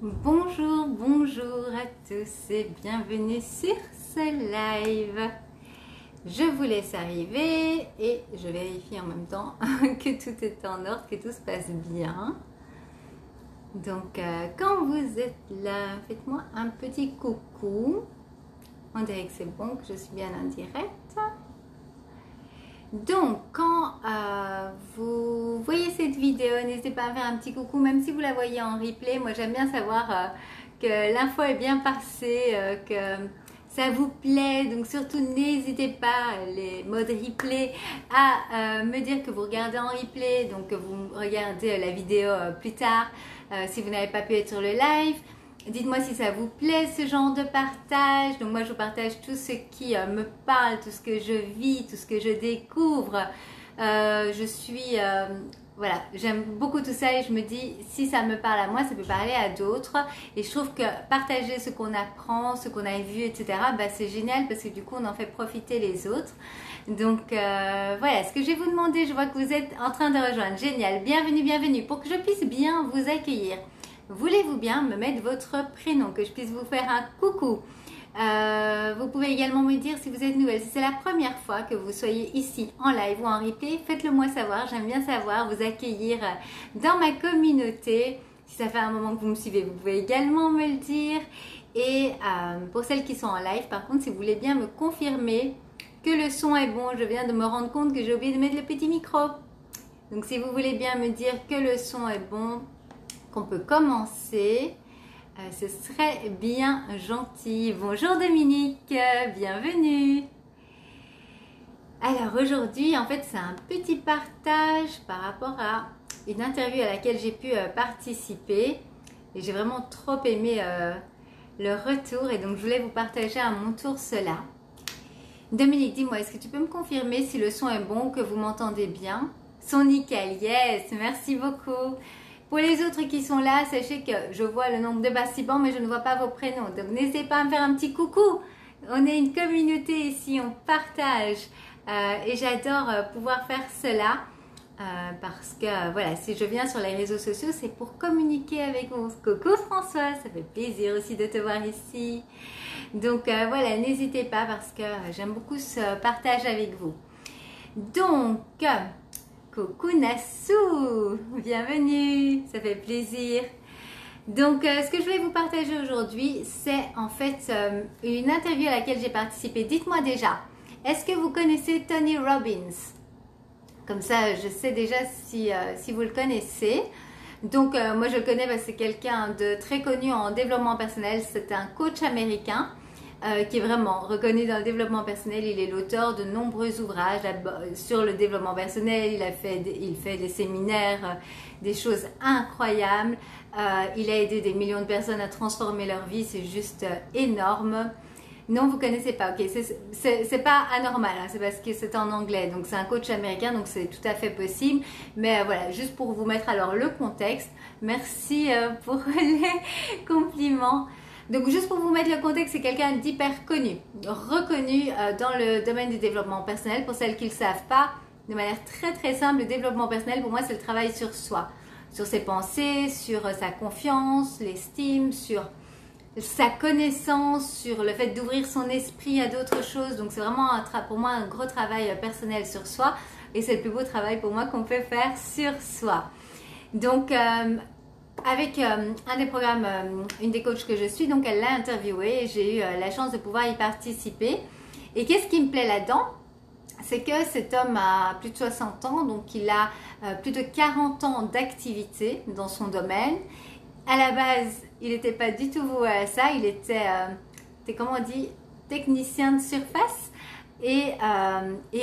Bonjour, bonjour à tous et bienvenue sur ce live. Je vous laisse arriver et je vérifie en même temps que tout est en ordre, que tout se passe bien. Donc quand vous êtes là, faites-moi un petit coucou. On dirait que c'est bon, que je suis bien en direct. Donc, quand vous voyez cette vidéo, n'hésitez pas à faire un petit coucou, même si vous la voyez en replay. Moi, j'aime bien savoir que l'info est bien passée, que ça vous plaît. Donc, surtout, n'hésitez pas, les modes replay, à me dire que vous regardez en replay, donc que vous regardez la vidéo plus tard, si vous n'avez pas pu être sur le live. Dites-moi si ça vous plaît ce genre de partage. Donc moi je vous partage tout ce qui me parle, tout ce que je vis, tout ce que je découvre. Voilà, j'aime beaucoup tout ça et je me dis si ça me parle à moi, ça peut parler à d'autres. Et je trouve que partager ce qu'on apprend, ce qu'on a vu, etc. Bah, c'est génial parce que du coup on en fait profiter les autres. Donc voilà, ce que je vais vous demander, je vois que vous êtes en train de rejoindre. Génial, bienvenue, bienvenue. Pour que je puisse bien vous accueillir. Voulez-vous bien me mettre votre prénom, que je puisse vous faire un coucou? Vous pouvez également me dire si vous êtes nouvelle, si c'est la première fois que vous soyez ici en live ou en replay, faites-le moi savoir, j'aime bien savoir, vous accueillir dans ma communauté. Si ça fait un moment que vous me suivez, vous pouvez également me le dire. Et pour celles qui sont en live, par contre, si vous voulez bien me confirmer que le son est bon, je viens de me rendre compte que j'ai oublié de mettre le petit micro. Donc si vous voulez bien me dire que le son est bon, qu'on peut commencer, ce serait bien gentil. Bonjour Dominique, bienvenue. Alors aujourd'hui, en fait, c'est un petit partage par rapport à une interview à laquelle j'ai pu participer et j'ai vraiment trop aimé le retour et donc je voulais vous partager à mon tour cela. Dominique, dis-moi, est-ce que tu peux me confirmer si le son est bon, que vous m'entendez bien? Son nickel, yes, merci beaucoup. Pour les autres qui sont là, sachez que je vois le nombre de participants, mais je ne vois pas vos prénoms. Donc, n'hésitez pas à me faire un petit coucou. On est une communauté ici, on partage. Et j'adore pouvoir faire cela. Parce que, voilà, si je viens sur les réseaux sociaux, c'est pour communiquer avec vous. Coucou François, ça fait plaisir aussi de te voir ici. Donc, voilà, n'hésitez pas parce que j'aime beaucoup ce partage avec vous. Donc... coucou Nassou, bienvenue, ça fait plaisir. Donc ce que je vais vous partager aujourd'hui, c'est en fait une interview à laquelle j'ai participé. Dites-moi déjà, est-ce que vous connaissez Tony Robbins? Comme ça, je sais déjà si vous le connaissez. Donc moi je le connais parce que c'est quelqu'un de très connu en développement personnel. C'est un coach américain. Qui est vraiment reconnu dans le développement personnel. Il est l'auteur de nombreux ouvrages sur le développement personnel. Il fait des séminaires, des choses incroyables. Il a aidé des millions de personnes à transformer leur vie. C'est juste énorme. Non, vous ne connaissez pas. Ok, c'est pas anormal. Hein, c'est parce que c'est en anglais. Donc c'est un coach américain. Donc c'est tout à fait possible. Mais voilà, juste pour vous mettre alors le contexte. Merci pour les compliments. Donc juste pour vous mettre le contexte, c'est quelqu'un d'hyper connu, reconnu dans le domaine du développement personnel. Pour celles qui ne le savent pas, de manière très très simple, le développement personnel pour moi c'est le travail sur soi, sur ses pensées, sur sa confiance, l'estime, sur sa connaissance, sur le fait d'ouvrir son esprit à d'autres choses. Donc c'est vraiment pour moi un gros travail personnel sur soi et c'est le plus beau travail pour moi qu'on peut faire sur soi. Donc avec un des programmes, une des coachs que je suis, donc elle l'a interviewé et j'ai eu la chance de pouvoir y participer. Et qu'est-ce qui me plaît là-dedans? C'est que cet homme a plus de 60 ans, donc il a plus de 40 ans d'activité dans son domaine. À la base, il n'était pas du tout voué à ça, il était, comment on dit, technicien de surface. Et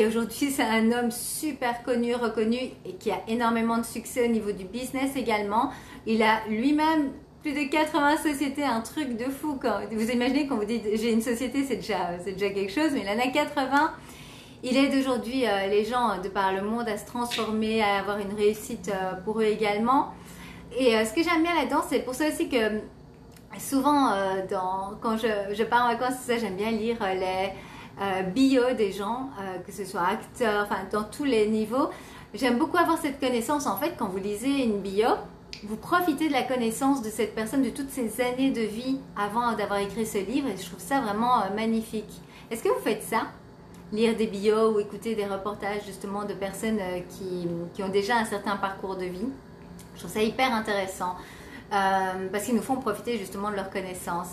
aujourd'hui, c'est un homme super connu, reconnu et qui a énormément de succès au niveau du business également. Il a lui-même plus de 80 sociétés, un truc de fou. Quand vous imaginez, quand vous dites j'ai une société, c'est déjà quelque chose, mais il en a 80. Il aide aujourd'hui les gens de par le monde à se transformer, à avoir une réussite pour eux également. Et ce que j'aime bien là-dedans, c'est pour ça aussi que souvent, quand je pars en vacances, ça, j'aime bien lire les bio des gens, que ce soit acteurs, enfin dans tous les niveaux. J'aime beaucoup avoir cette connaissance. En fait, quand vous lisez une bio, vous profitez de la connaissance de cette personne, de toutes ces années de vie avant d'avoir écrit ce livre, et je trouve ça vraiment magnifique. Est-ce que vous faites ça? Lire des bios ou écouter des reportages justement de personnes qui ont déjà un certain parcours de vie. Je trouve ça hyper intéressant parce qu'ils nous font profiter justement de leur connaissance.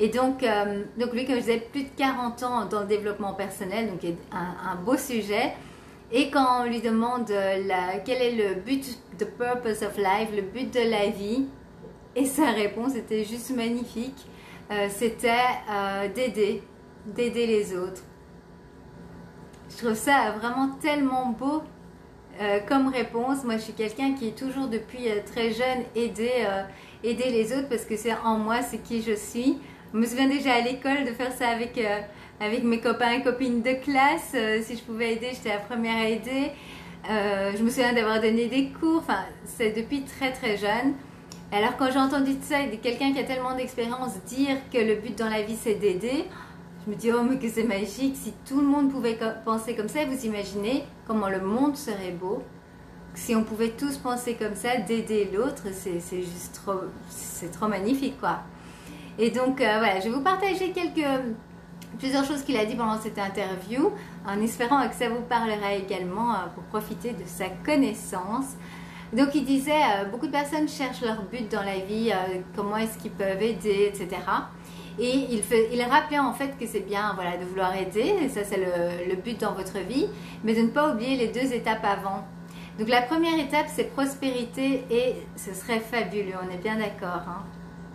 Et donc lui, comme je disais, plus de 40 ans dans le développement personnel, donc un beau sujet. Et quand on lui demande quel est le but, the purpose of life, le but de la vie, et sa réponse était juste magnifique. C'était d'aider les autres. Je trouve ça vraiment tellement beau comme réponse. Moi, je suis quelqu'un qui est toujours depuis très jeune aider les autres parce que c'est en moi, c'est qui je suis. Je me souviens déjà à l'école de faire ça avec mes copains et copines de classe. Si je pouvais aider, j'étais la première à aider. Je me souviens d'avoir donné des cours. Enfin, c'est depuis très très jeune. Alors quand j'ai entendu ça de quelqu'un qui a tellement d'expérience dire que le but dans la vie c'est d'aider, je me dis, oh mais que c'est magique, si tout le monde pouvait penser comme ça, vous imaginez comment le monde serait beau. Si on pouvait tous penser comme ça, d'aider l'autre, c'est juste trop magnifique quoi. Et donc voilà, je vais vous partager plusieurs choses qu'il a dit pendant cette interview, en espérant que ça vous parlera également pour profiter de sa connaissance. Donc il disait, beaucoup de personnes cherchent leur but dans la vie, comment est-ce qu'ils peuvent aider, etc. Et il rappelait en fait que c'est bien voilà, de vouloir aider, et ça c'est le but dans votre vie, mais de ne pas oublier les 2 étapes avant. Donc la première étape c'est prospérité et ce serait fabuleux, on est bien d'accord. Hein?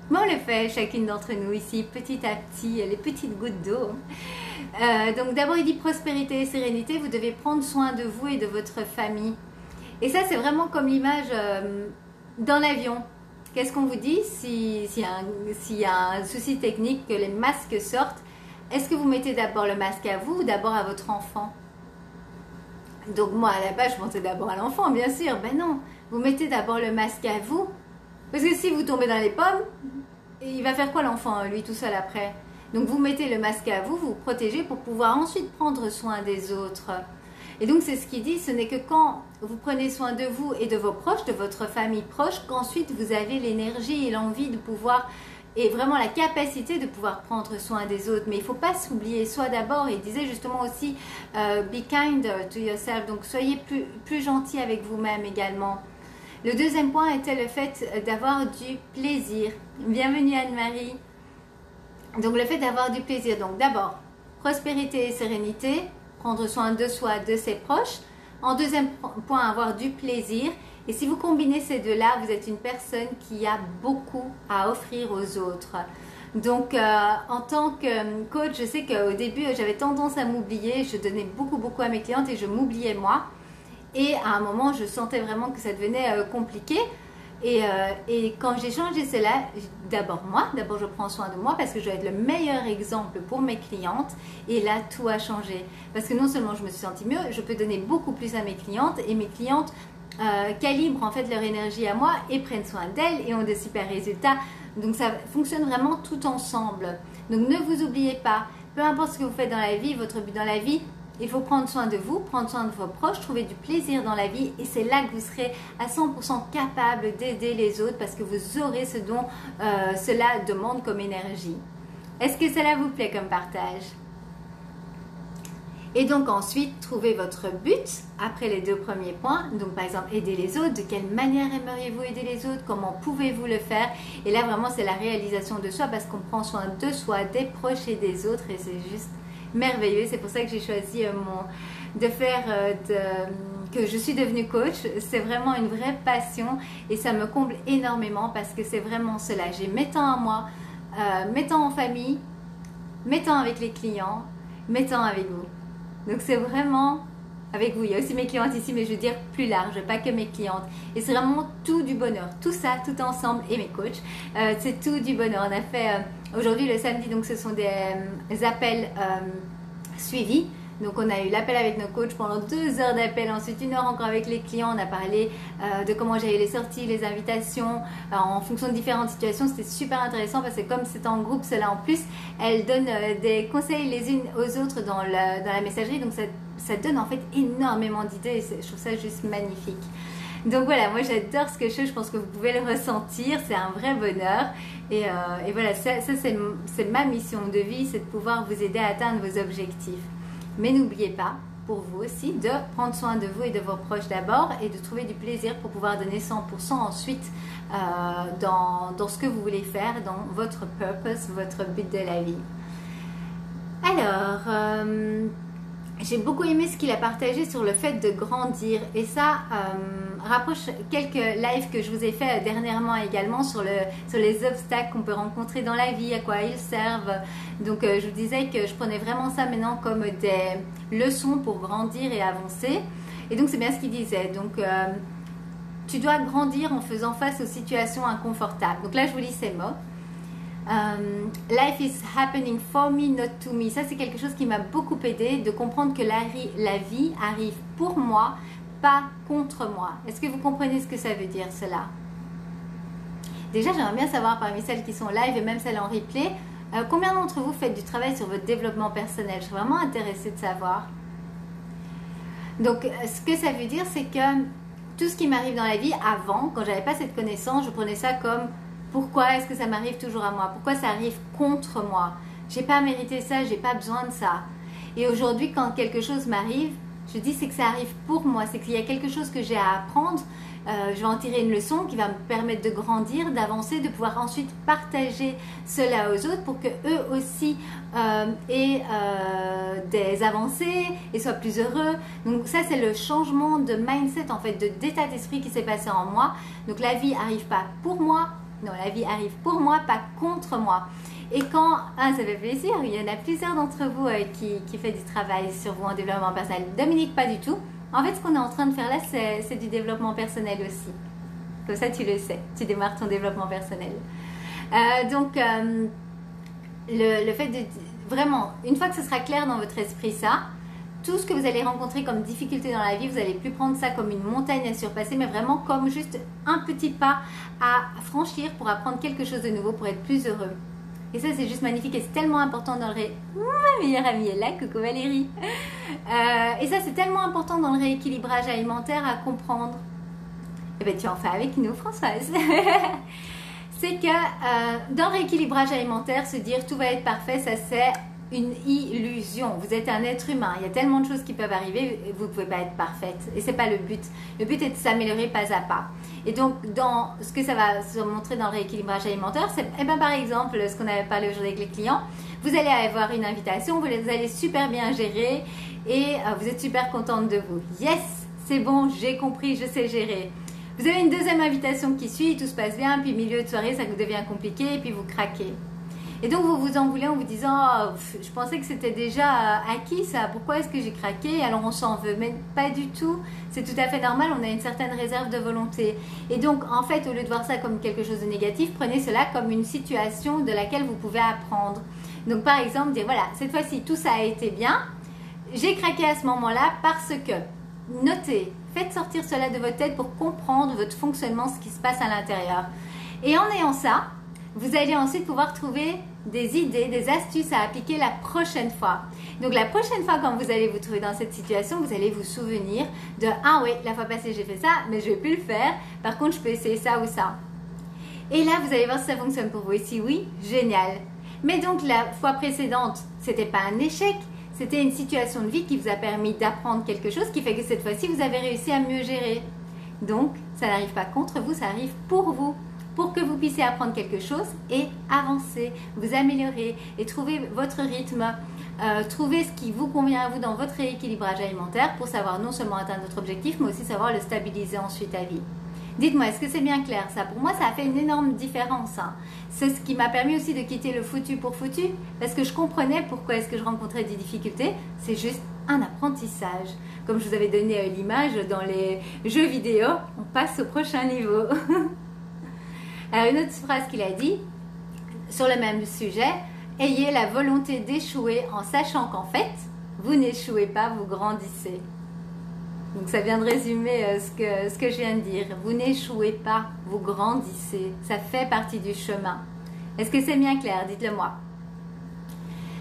Mais on le fait chacune d'entre nous ici, petit à petit, les petites gouttes d'eau. Donc d'abord il dit prospérité et sérénité, vous devez prendre soin de vous et de votre famille. Et ça c'est vraiment comme l'image dans l'avion. Qu'est-ce qu'on vous dit s'il y a un souci technique, que les masques sortent? Est-ce que vous mettez d'abord le masque à vous ou d'abord à votre enfant? Donc moi à la base je pensais d'abord à l'enfant bien sûr. Ben non, vous mettez d'abord le masque à vous. Parce que si vous tombez dans les pommes, il va faire quoi l'enfant lui tout seul après? Donc vous mettez le masque à vous, vous protégez pour pouvoir ensuite prendre soin des autres. Et donc c'est ce qu'il dit, ce n'est que quand vous prenez soin de vous et de vos proches, de votre famille proche, qu'ensuite vous avez l'énergie et l'envie de pouvoir, et vraiment la capacité de pouvoir prendre soin des autres. Mais il ne faut pas s'oublier soi d'abord. Il disait justement aussi, be kind to yourself, donc soyez plus gentil avec vous-même également. Le deuxième point était le fait d'avoir du plaisir. Bienvenue Anne-Marie. Donc le fait d'avoir du plaisir, donc d'abord, prospérité et sérénité, prendre soin de soi, de ses proches. En deuxième point, avoir du plaisir. Et si vous combinez ces deux-là, vous êtes une personne qui a beaucoup à offrir aux autres. Donc, en tant que coach, je sais qu'au début, j'avais tendance à m'oublier. Je donnais beaucoup à mes clientes et je m'oubliais moi. Et à un moment, je sentais vraiment que ça devenait compliqué. Et quand j'ai changé cela, d'abord je prends soin de moi parce que je dois être le meilleur exemple pour mes clientes. Et là, tout a changé. Parce que non seulement je me suis sentie mieux, je peux donner beaucoup plus à mes clientes. Et mes clientes calibrent en fait leur énergie à moi et prennent soin d'elles et ont de super résultats. Donc ça fonctionne vraiment tout ensemble. Donc ne vous oubliez pas, peu importe ce que vous faites dans la vie, votre but dans la vie, il faut prendre soin de vous, prendre soin de vos proches, trouver du plaisir dans la vie et c'est là que vous serez à 100% capable d'aider les autres parce que vous aurez ce dont cela demande comme énergie. Est-ce que cela vous plaît comme partage? Et donc ensuite, trouvez votre but après les 2 premiers points. Donc par exemple, aider les autres. De quelle manière aimeriez-vous aider les autres? Comment pouvez-vous le faire? Et là vraiment, c'est la réalisation de soi parce qu'on prend soin de soi, des proches et des autres et c'est juste merveilleux. C'est pour ça que j'ai choisi que je suis devenue coach. C'est vraiment une vraie passion et ça me comble énormément parce que c'est vraiment cela. J'ai mes temps à moi, mes temps en famille, mes temps avec les clients, mes temps avec vous. Donc c'est vraiment avec vous. Il y a aussi mes clientes ici, mais je veux dire plus large, pas que mes clientes. Et c'est vraiment tout du bonheur. Tout ça, tout ensemble et mes coachs. C'est tout du bonheur. On a fait aujourd'hui le samedi, donc ce sont des appels suivis. Donc on a eu l'appel avec nos coachs pendant 2 heures d'appel, ensuite 1 heure encore avec les clients. On a parlé de comment gérer les sorties, les invitations en fonction de différentes situations. C'était super intéressant parce que comme c'est en groupe, cela en plus, elles donnent des conseils les unes aux autres dans la messagerie. Donc ça donne en fait énormément d'idées et je trouve ça juste magnifique. Donc voilà, moi j'adore ce que je pense que vous pouvez le ressentir, c'est un vrai bonheur. Et voilà, ça c'est ma mission de vie, c'est de pouvoir vous aider à atteindre vos objectifs. Mais n'oubliez pas, pour vous aussi, de prendre soin de vous et de vos proches d'abord et de trouver du plaisir pour pouvoir donner 100% ensuite dans ce que vous voulez faire, dans votre purpose, votre but de la vie. Alors, j'ai beaucoup aimé ce qu'il a partagé sur le fait de grandir et ça rapproche quelques lives que je vous ai fait dernièrement également sur les obstacles qu'on peut rencontrer dans la vie, à quoi ils servent. Donc je vous disais que je prenais vraiment ça maintenant comme des leçons pour grandir et avancer. Et donc c'est bien ce qu'il disait. Donc tu dois grandir en faisant face aux situations inconfortables. Donc là je vous lis ces mots. Life is happening for me, not to me. Ça, c'est quelque chose qui m'a beaucoup aidé de comprendre que la vie arrive pour moi, pas contre moi. Est-ce que vous comprenez ce que ça veut dire, cela? Déjà, j'aimerais bien savoir parmi celles qui sont live et même celles en replay, combien d'entre vous faites du travail sur votre développement personnel? Je suis vraiment intéressée de savoir. Donc, ce que ça veut dire, c'est que tout ce qui m'arrive dans la vie avant, quand j'avais pas cette connaissance, je prenais ça comme pourquoi est-ce que ça m'arrive toujours à moi? Pourquoi ça arrive contre moi? J'ai pas mérité ça, j'ai pas besoin de ça. Et aujourd'hui, quand quelque chose m'arrive, je dis c'est que ça arrive pour moi, c'est qu'il y a quelque chose que j'ai à apprendre. Je vais en tirer une leçon qui va me permettre de grandir, d'avancer, de pouvoir ensuite partager cela aux autres pour que eux aussi aient des avancées et soient plus heureux. Donc ça, c'est le changement de mindset, en fait, d'état d'esprit qui s'est passé en moi. Donc la vie arrive pas pour moi. Non, la vie arrive pour moi, pas contre moi. Et quand, ça fait plaisir, il y en a plusieurs d'entre vous qui fait du travail sur vous en développement personnel. Dominique, pas du tout. En fait, ce qu'on est en train de faire là, c'est du développement personnel aussi. Comme ça, tu le sais, tu démarres ton développement personnel. Donc, le fait de... Vraiment, une fois que ce sera clair dans votre esprit, ça, tout ce que vous allez rencontrer comme difficulté dans la vie, vous n'allez plus prendre ça comme une montagne à surpasser, mais vraiment comme juste un petit pas à franchir pour apprendre quelque chose de nouveau, pour être plus heureux. Et ça, c'est juste magnifique et c'est tellement important dans le ma meilleure amie est là, coucou Valérie. Et ça, c'est tellement important dans le rééquilibrage alimentaire à comprendre. Eh bien, tu en fais avec nous, Françoise. C'est que dans le rééquilibrage alimentaire, se dire tout va être parfait, ça c'est une illusion. Vous êtes un être humain. Il y a tellement de choses qui peuvent arriver. Vous ne pouvez pas être parfaite. Et c'est pas le but. Le but est de s'améliorer pas à pas. Et donc, dans ce que ça va se montrer dans le rééquilibrage alimentaire, c'est par exemple ce qu'on avait parlé aujourd'hui avec les clients. Vous allez avoir une invitation, vous allez super bien gérer et vous êtes super contente de vous. Yes, c'est bon, j'ai compris, je sais gérer. Vous avez une deuxième invitation qui suit, tout se passe bien, puis milieu de soirée, ça vous devient compliqué et puis vous craquez. Et donc, vous vous en voulez en vous disant oh, « Je pensais que c'était déjà acquis ça, pourquoi est-ce que j'ai craqué ?» Alors, on s'en veut, mais pas du tout. C'est tout à fait normal, on a une certaine réserve de volonté. Et donc, en fait, au lieu de voir ça comme quelque chose de négatif, prenez cela comme une situation de laquelle vous pouvez apprendre. Donc, par exemple, dire « Voilà, cette fois-ci, tout ça a été bien. J'ai craqué à ce moment-là parce que… » Notez, faites sortir cela de votre tête pour comprendre votre fonctionnement, ce qui se passe à l'intérieur. Et en ayant ça, vous allez ensuite pouvoir trouver des idées, des astuces à appliquer la prochaine fois. Donc la prochaine fois quand vous allez vous trouver dans cette situation, vous allez vous souvenir de « Ah oui, la fois passée j'ai fait ça, mais je ne vais plus le faire. Par contre, je peux essayer ça ou ça. » Et là, vous allez voir si ça fonctionne pour vous. Et si oui, génial. Mais donc la fois précédente, c'était pas un échec. C'était une situation de vie qui vous a permis d'apprendre quelque chose qui fait que cette fois-ci, vous avez réussi à mieux gérer. Donc, ça n'arrive pas contre vous, ça arrive pour vous. Pour que vous puissiez apprendre quelque chose et avancer, vous améliorer et trouver votre rythme, trouver ce qui vous convient à vous dans votre rééquilibrage alimentaire pour savoir non seulement atteindre votre objectif, mais aussi savoir le stabiliser ensuite à vie. Dites-moi, est-ce que c'est bien clair ça? Pour moi, ça a fait une énorme différence. Hein. C'est ce qui m'a permis aussi de quitter le foutu pour foutu, parce que je comprenais pourquoi est-ce que je rencontrais des difficultés. C'est juste un apprentissage. Comme je vous avais donné l'image dans les jeux vidéo, on passe au prochain niveau. Alors, une autre phrase qu'il a dit, sur le même sujet, « Ayez la volonté d'échouer en sachant qu'en fait, vous n'échouez pas, vous grandissez. » Donc, ça vient de résumer ce que je viens de dire. Vous n'échouez pas, vous grandissez. Ça fait partie du chemin. Est-ce que c'est bien clair? Dites-le moi.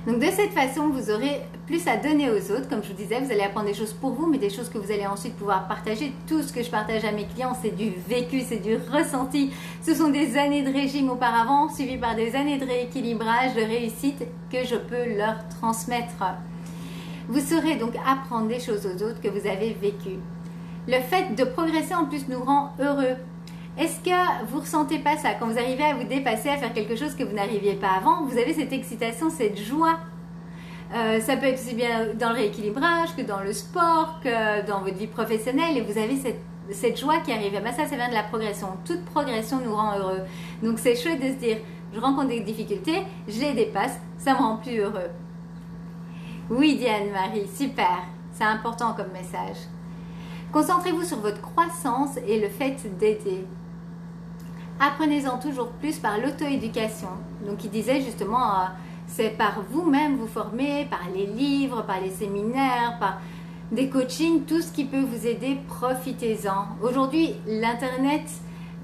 Donc de cette façon, vous aurez plus à donner aux autres. Comme je vous disais, vous allez apprendre des choses pour vous, mais des choses que vous allez ensuite pouvoir partager. Tout ce que je partage à mes clients, c'est du vécu, c'est du ressenti. Ce sont des années de régime auparavant, suivies par des années de rééquilibrage, de réussite que je peux leur transmettre. Vous saurez donc apprendre des choses aux autres que vous avez vécues. Le fait de progresser en plus nous rend heureux. Est-ce que vous ne ressentez pas ça? Quand vous arrivez à vous dépasser, à faire quelque chose que vous n'arriviez pas avant, vous avez cette excitation, cette joie. Ça peut être aussi bien dans le rééquilibrage que dans le sport, que dans votre vie professionnelle. Et vous avez cette joie qui arrive. Et ben ça vient de la progression. Toute progression nous rend heureux. Donc c'est chouette de se dire, je rencontre des difficultés, je les dépasse, ça me rend plus heureux. Oui, Diane-Marie, super. C'est important comme message. Concentrez-vous sur votre croissance et le fait d'aider. Apprenez-en toujours plus par l'auto-éducation. Donc, il disait justement, c'est par vous-même vous former, par les livres, par les séminaires, par des coachings, tout ce qui peut vous aider, profitez-en. Aujourd'hui, l'Internet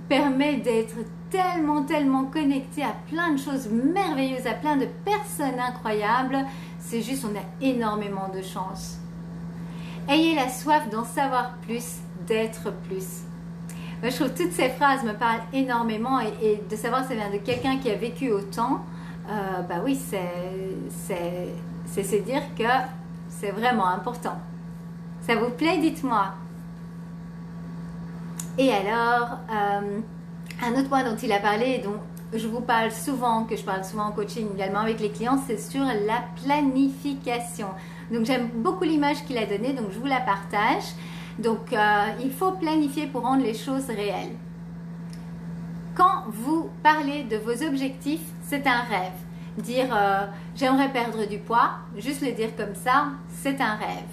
permet d'être tellement connecté à plein de choses merveilleuses, à plein de personnes incroyables. C'est juste, on a énormément de chance. Ayez la soif d'en savoir plus, d'être plus. Moi, je trouve que toutes ces phrases me parlent énormément et de savoir que ça vient de quelqu'un qui a vécu autant, bah oui, c'est se dire que c'est vraiment important. Ça vous plaît? Dites-moi. Et alors, un autre point dont il a parlé, dont je vous parle souvent, que je parle souvent en coaching également avec les clients, c'est sur la planification. Donc j'aime beaucoup l'image qu'il a donnée, donc je vous la partage. Donc il faut planifier pour rendre les choses réelles. Quand vous parlez de vos objectifs, c'est un rêve. Dire j'aimerais perdre du poids, juste le dire comme ça, c'est un rêve.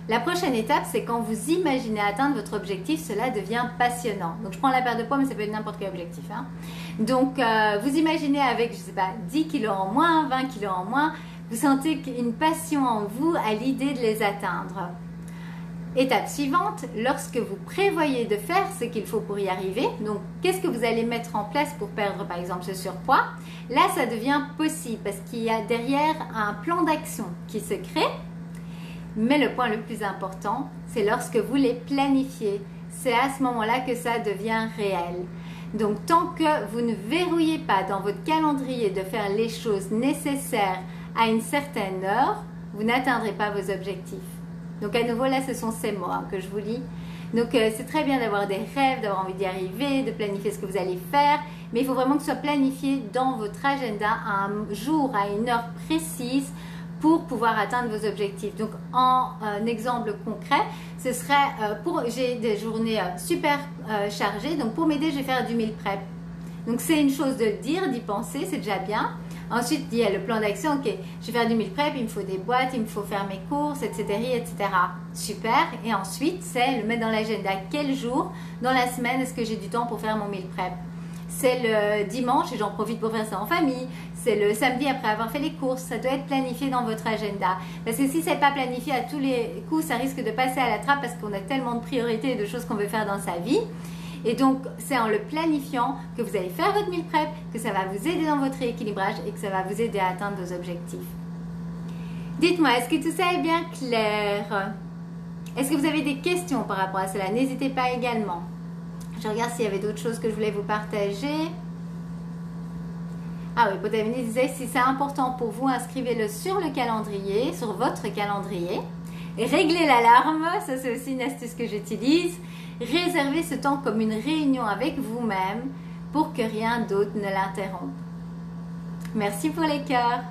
La prochaine étape, c'est quand vous imaginez atteindre votre objectif, cela devient passionnant. Donc, je prends la perte de poids, mais ça peut être n'importe quel objectif. Hein. Donc, vous imaginez avec, je ne sais pas, 10 kilos en moins, 20 kilos en moins, vous sentez une passion en vous à l'idée de les atteindre. Étape suivante, lorsque vous prévoyez de faire ce qu'il faut pour y arriver, donc qu'est-ce que vous allez mettre en place pour perdre par exemple ce surpoids, là ça devient possible parce qu'il y a derrière un plan d'action qui se crée. Mais le point le plus important, c'est lorsque vous les planifiez. C'est à ce moment-là que ça devient réel. Donc, tant que vous ne verrouillez pas dans votre calendrier de faire les choses nécessaires à une certaine heure, vous n'atteindrez pas vos objectifs. Donc, à nouveau, là, ce sont ces mots que je vous lis. Donc, c'est très bien d'avoir des rêves, d'avoir envie d'y arriver, de planifier ce que vous allez faire. Mais il faut vraiment que ce soit planifié dans votre agenda à un jour, à une heure précise, pour pouvoir atteindre vos objectifs. Donc, en exemple concret, ce serait j'ai des journées super chargées. Donc, pour m'aider, je vais faire du meal prep. Donc, c'est une chose de le dire, d'y penser, c'est déjà bien. Ensuite, il y a le plan d'action. Ok, je vais faire du meal prep, il me faut des boîtes, il me faut faire mes courses, etc., etc. Super. Et ensuite, c'est le mettre dans l'agenda. Quel jour dans la semaine est-ce que j'ai du temps pour faire mon meal prep? C'est le dimanche et j'en profite pour faire ça en famille. C'est le samedi après avoir fait les courses. Ça doit être planifié dans votre agenda. Parce que si ce n'est pas planifié à tous les coups, ça risque de passer à la trappe parce qu'on a tellement de priorités et de choses qu'on veut faire dans sa vie. Et donc, c'est en le planifiant que vous allez faire votre meal prep, que ça va vous aider dans votre rééquilibrage et que ça va vous aider à atteindre vos objectifs. Dites-moi, est-ce que tout ça est bien clair? Est-ce que vous avez des questions par rapport à cela? N'hésitez pas également. Je regarde s'il y avait d'autres choses que je voulais vous partager. Ah oui, Potavini disait, si c'est important pour vous, inscrivez-le sur le calendrier, sur votre calendrier. Et réglez l'alarme, ça c'est aussi une astuce que j'utilise. Réservez ce temps comme une réunion avec vous-même pour que rien d'autre ne l'interrompe. Merci pour les cœurs.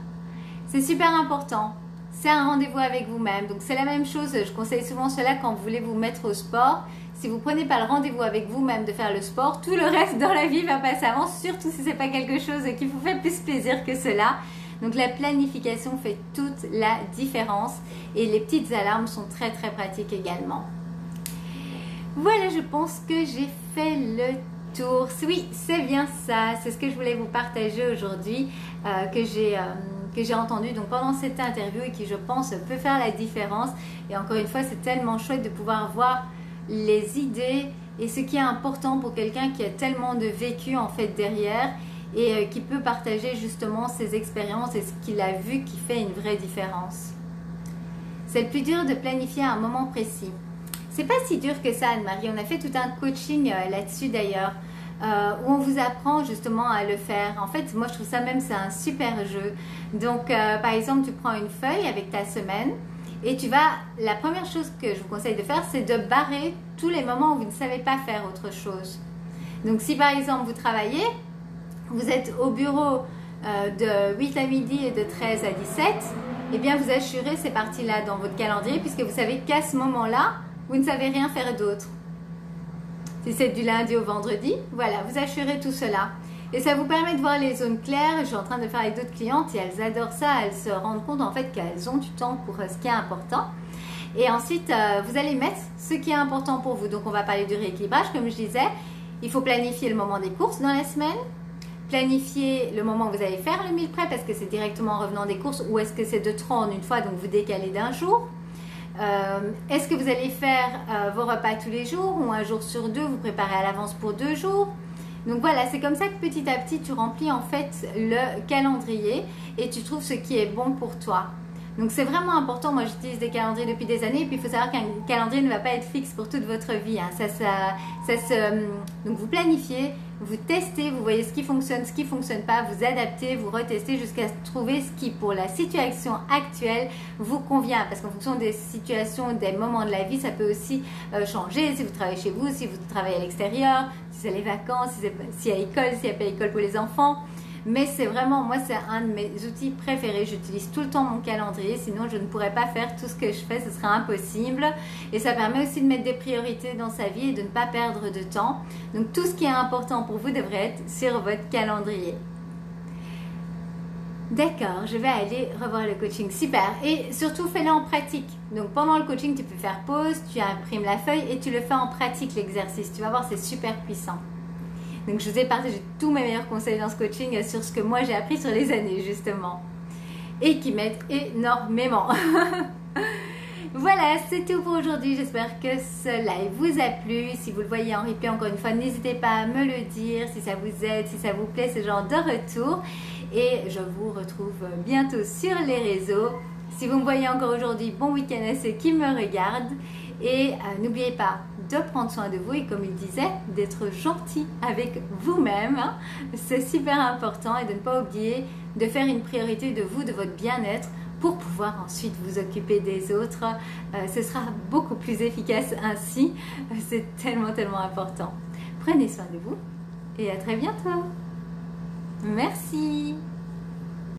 C'est super important. C'est un rendez-vous avec vous-même. Donc c'est la même chose, je conseille souvent cela quand vous voulez vous mettre au sport. Si vous ne prenez pas le rendez-vous avec vous-même de faire le sport, tout le reste dans la vie va passer avant, surtout si ce n'est pas quelque chose qui vous fait plus plaisir que cela. Donc la planification fait toute la différence et les petites alarmes sont très pratiques également. Voilà, je pense que j'ai fait le tour. Oui, c'est bien ça, c'est ce que je voulais vous partager aujourd'hui, que j'ai entendu donc pendant cette interview et qui je pense peut faire la différence. Et encore une fois, c'est tellement chouette de pouvoir voir les idées et ce qui est important pour quelqu'un qui a tellement de vécu en fait derrière et qui peut partager justement ses expériences et ce qu'il a vu qui fait une vraie différence. C'est le plus dur de planifier un moment précis. C'est pas si dur que ça, Anne-Marie. On a fait tout un coaching là-dessus d'ailleurs, où on vous apprend justement à le faire. En fait, moi je trouve ça même, c'est un super jeu. Donc par exemple, tu prends une feuille avec ta semaine et la première chose que je vous conseille de faire, c'est de barrer tous les moments où vous ne savez pas faire autre chose. Donc si par exemple vous travaillez, vous êtes au bureau de 8 à midi et de 13 à 17, eh bien vous assurez ces parties-là dans votre calendrier puisque vous savez qu'à ce moment-là, vous ne savez rien faire d'autre. Si c'est du lundi au vendredi, voilà, vous assurez tout cela. Et ça vous permet de voir les zones claires. Je suis en train de le faire avec d'autres clientes et elles adorent ça. Elles se rendent compte en fait qu'elles ont du temps pour ce qui est important. Et ensuite, vous allez mettre ce qui est important pour vous. Donc, on va parler du rééquilibrage. Comme je disais, il faut planifier le moment des courses dans la semaine. Planifier le moment où vous allez faire le meal prep. Est-ce que c'est directement en revenant des courses ou est-ce que c'est de 30 une fois, donc vous décalez d'un jour? Est-ce que vous allez faire vos repas tous les jours ou un jour sur deux, vous préparez à l'avance pour 2 jours? Donc voilà, c'est comme ça que petit à petit tu remplis en fait le calendrier et tu trouves ce qui est bon pour toi. Donc c'est vraiment important, moi j'utilise des calendriers depuis des années et puis il faut savoir qu'un calendrier ne va pas être fixe pour toute votre vie. Hein. Donc vous planifiez, vous testez, vous voyez ce qui ne fonctionne pas, vous adaptez, vous retestez jusqu'à trouver ce qui pour la situation actuelle vous convient. Parce qu'en fonction des situations, des moments de la vie, ça peut aussi changer. Si vous travaillez chez vous, si vous travaillez à l'extérieur, si c'est les vacances, s'il y a école, s'il n'y a pas école pour les enfants. Mais c'est vraiment, moi c'est un de mes outils préférés, j'utilise tout le temps mon calendrier, sinon je ne pourrais pas faire tout ce que je fais, ce serait impossible. Et ça permet aussi de mettre des priorités dans sa vie et de ne pas perdre de temps. Donc tout ce qui est important pour vous devrait être sur votre calendrier. D'accord, je vais aller revoir le coaching, super. Et surtout fais-le en pratique. Donc pendant le coaching tu peux faire pause, tu imprimes la feuille et tu le fais en pratique l'exercice. Tu vas voir, c'est super puissant. Donc je vous ai partagé tous mes meilleurs conseils dans ce coaching sur ce que moi j'ai appris sur les années justement. Et qui m'aident énormément. Voilà, c'est tout pour aujourd'hui. J'espère que ce live vous a plu. Si vous le voyez en replay, encore une fois, n'hésitez pas à me le dire si ça vous aide, si ça vous plaît, ce genre de retour. Et je vous retrouve bientôt sur les réseaux. Si vous me voyez encore aujourd'hui, bon week-end à ceux qui me regardent. Et n'oubliez pas de prendre soin de vous et comme il disait, d'être gentil avec vous-même. Hein. C'est super important et de ne pas oublier de faire une priorité de vous, de votre bien-être pour pouvoir ensuite vous occuper des autres. Ce sera beaucoup plus efficace ainsi. C'est tellement, tellement important. Prenez soin de vous et à très bientôt. Merci.